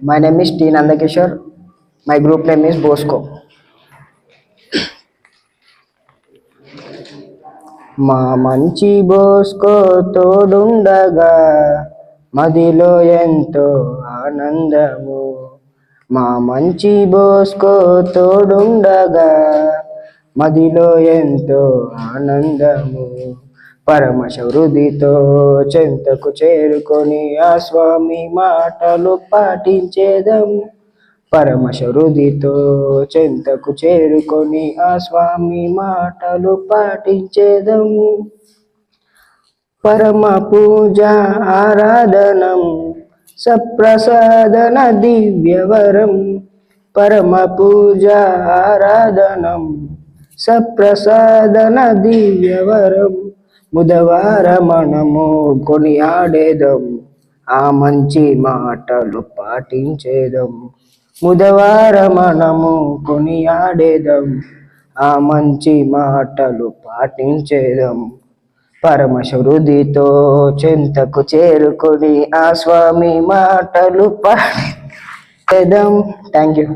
My name is T. Nandakishore. My group name is Bosco. మా మంచి Bosco తోడుండగా మదిలో ఎంతో ఆనందము. మా మంచి బోస్కో తోడుండగా మదిలో ఎంతో ఆనందము. పరమశ హృదితో చెంతకు చేరుకొని ఆ స్వామి మాటలు పాటించేదము. పరమశ హృదితో చెంతకు చేరుకొని ఆ స్వామి మాటలు పాటించేదము. పరమ పూజ ఆరాధనం సప్రసాదన దివ్యవరం. పరమ పూజ ఆరాధనం సప్రసాదన దివ్యవరం. బుధవారమనము కొనియాడేదం, ఆ మంచి మాటలు పాటించేదం. బుధవారమనము కొనియాడేదం, ఆ మంచి మాటలు పాటించేదం. పరమశ హృదితో చెంతకు చేరుకొని ఆ స్వామి మాటలు పాడేదం. Thank you.